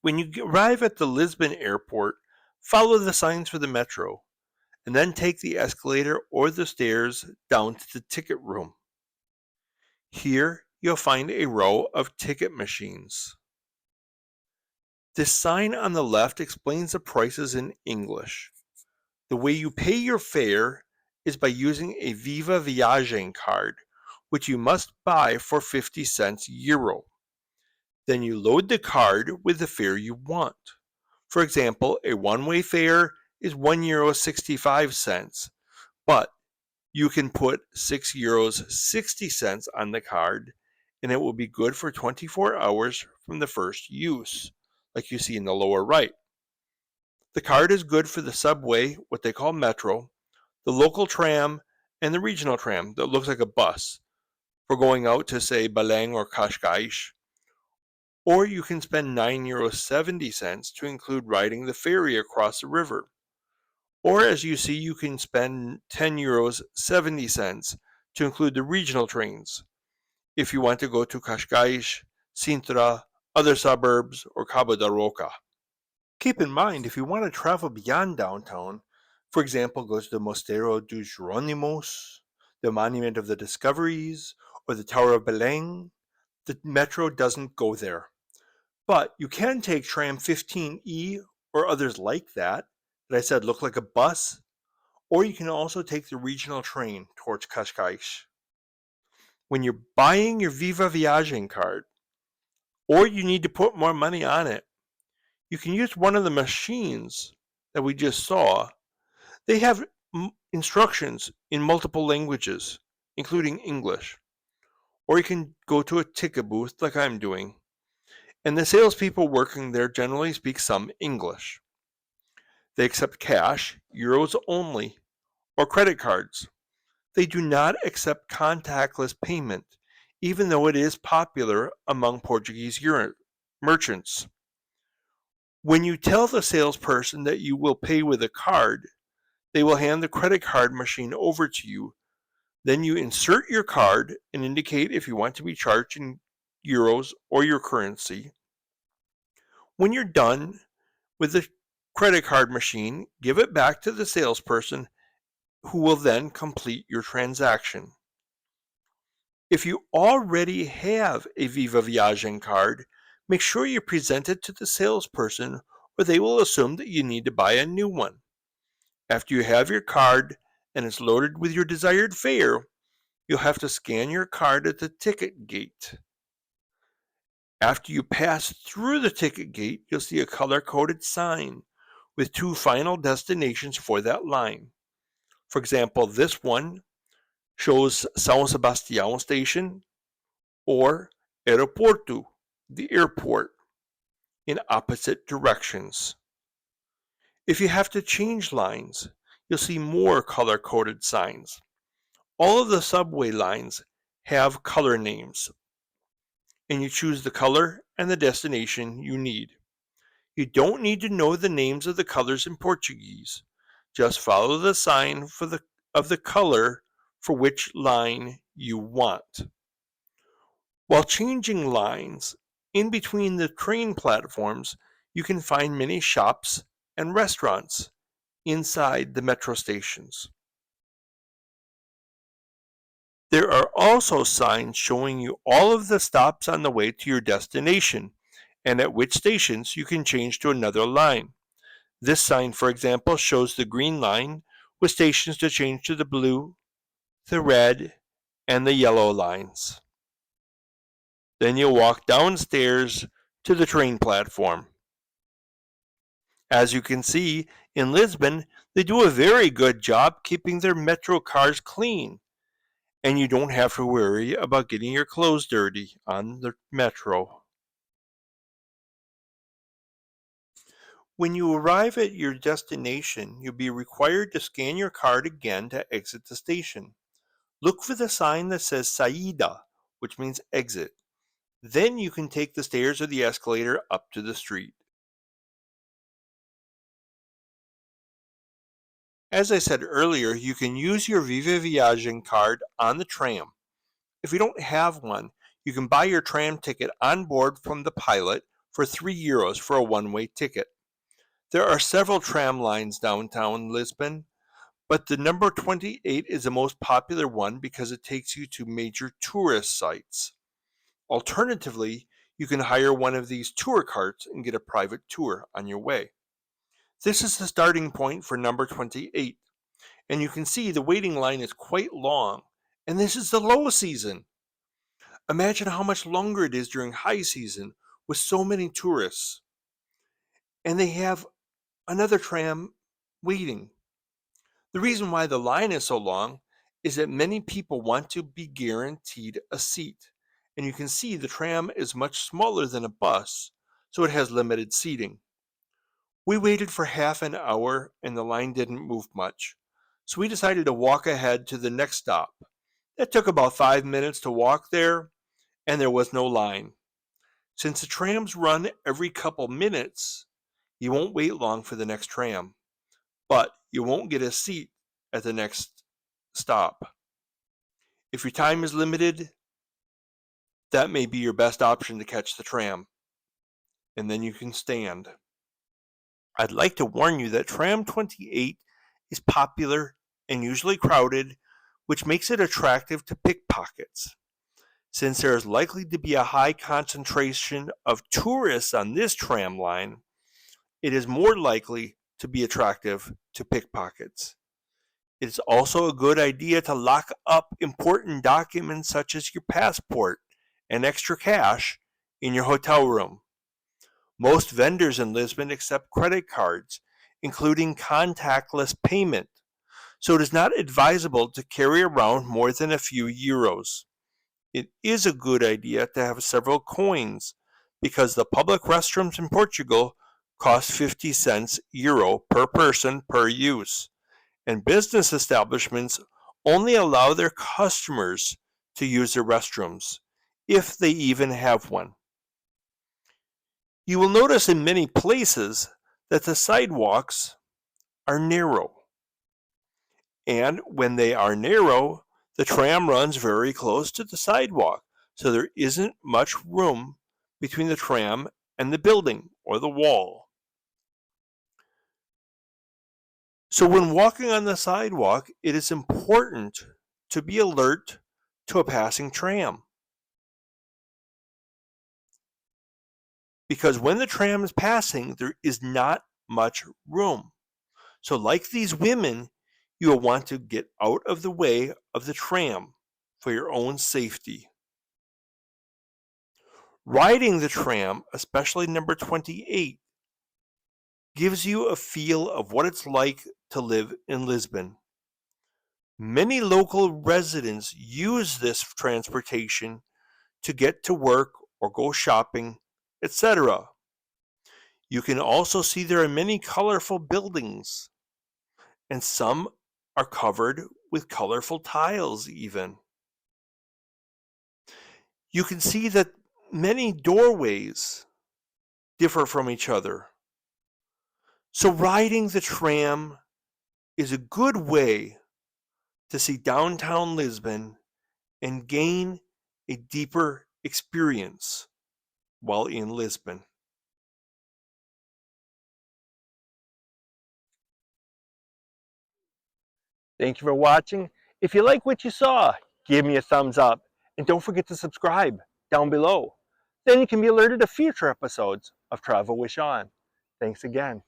When you arrive at the Lisbon Airport, follow the signs for the metro, and then take the escalator or the stairs down to the ticket room. Here, you'll find a row of ticket machines. This sign on the left explains the prices in English. The way you pay your fare is by using a Viva Viagem card, which you must buy for 50 cents euro. Then you load the card with the fare you want. For example, a one-way fare is €1.65, but you can put €6.60 on the card, and it will be good for 24 hours from the first use, like you see in the lower right. The card is good for the subway, what they call metro, the local tram, and the regional tram that looks like a bus for going out to, say, Belem or Cascais. Or you can spend €9.70 to include riding the ferry across the river. Or as you see, you can spend €10.70 to include the regional trains if you want to go to Cascais, Sintra, other suburbs, or Cabo da Roca. Keep in mind, if you want to travel beyond downtown, for example, go to the Mosteiro dos Jerónimos, the Monument of the Discoveries, or the Tower of Belem, the metro doesn't go there. But you can take Tram 15E or others like that I said look like a bus, or you can also take the regional train towards Cascais. When you're buying your Viva Viagem card, or you need to put more money on it, you can use one of the machines that we just saw. They have instructions in multiple languages, including English. Or you can go to a ticket booth like I'm doing, and the salespeople working there generally speak some English. They accept cash, euros only, or credit cards. They do not accept contactless payment, even though it is popular among Portuguese merchants. When you tell the salesperson that you will pay with a card, they will hand the credit card machine over to you. Then you insert your card and indicate if you want to be charged in euros or your currency. When you're done with the credit card machine, give it back to the salesperson who will then complete your transaction. If you already have a Viva Viagem card, make sure you present it to the salesperson or they will assume that you need to buy a new one. After you have your card and it's loaded with your desired fare, you'll have to scan your card at the ticket gate. After you pass through the ticket gate, you'll see a color-coded sign with two final destinations for that line. For example, this one shows São Sebastião Station or Aeroporto, the airport, in opposite directions. If you have to change lines, you'll see more color-coded signs. All of the subway lines have color names, and you choose the color and the destination you need. You don't need to know the names of the colors in Portuguese. Just follow the sign of the color for which line you want. While changing lines, in between the train platforms, you can find many shops and restaurants inside the metro stations. There are also signs showing you all of the stops on the way to your destination and at which stations you can change to another line. This sign, for example, shows the green line with stations to change to the blue, the red, and the yellow lines. Then you'll walk downstairs to the train platform. As you can see, in Lisbon, they do a very good job keeping their metro cars clean, and you don't have to worry about getting your clothes dirty on the metro. When you arrive at your destination, you'll be required to scan your card again to exit the station. Look for the sign that says Saída, which means exit. Then you can take the stairs or the escalator up to the street. As I said earlier, you can use your Viva Viagem card on the tram. If you don't have one, you can buy your tram ticket on board from the pilot for €3 for a one-way ticket. There are several tram lines downtown Lisbon, but the number 28 is the most popular one because it takes you to major tourist sites. Alternatively, you can hire one of these tour carts and get a private tour on your way. This is the starting point for number 28, and you can see the waiting line is quite long, and this is the low season. Imagine how much longer it is during high season with so many tourists. And they have another tram waiting. The reason why the line is so long is that many people want to be guaranteed a seat. And you can see the tram is much smaller than a bus, so it has limited seating. We waited for half an hour and the line didn't move much. So we decided to walk ahead to the next stop. It took about 5 minutes to walk there, and there was no line. Since the trams run every couple minutes, you won't wait long for the next tram, but you won't get a seat at the next stop. If your time is limited, that may be your best option to catch the tram, and then you can stand. I'd like to warn you that Tram 28 is popular and usually crowded, which makes it attractive to pickpockets. Since there is likely to be a high concentration of tourists on this tram line, it is more likely to be attractive to pickpockets. It is also a good idea to lock up important documents such as your passport and extra cash in your hotel room. Most vendors in Lisbon accept credit cards, including contactless payment, so it is not advisable to carry around more than a few euros. It is a good idea to have several coins because the public restrooms in Portugal cost 50 cents euro per person per use, and business establishments only allow their customers to use their restrooms, if they even have one. You will notice in many places that the sidewalks are narrow, and when they are narrow, the tram runs very close to the sidewalk, so there isn't much room between the tram and the building or the wall. So when walking on the sidewalk, it is important to be alert to a passing tram. Because when the tram is passing, there is not much room. So like these women, you will want to get out of the way of the tram for your own safety. Riding the tram, especially number 28, gives you a feel of what it's like to live in Lisbon. Many local residents use this transportation to get to work or go shopping, etc. You can also see there are many colorful buildings, and some are covered with colorful tiles even. You can see that many doorways differ from each other. So riding the tram is a good way to see downtown Lisbon and gain a deeper experience while in Lisbon. Thank you for watching. If you like what you saw, give me a thumbs up and don't forget to subscribe down below. Then you can be alerted to future episodes of Travel with Sean. Thanks again.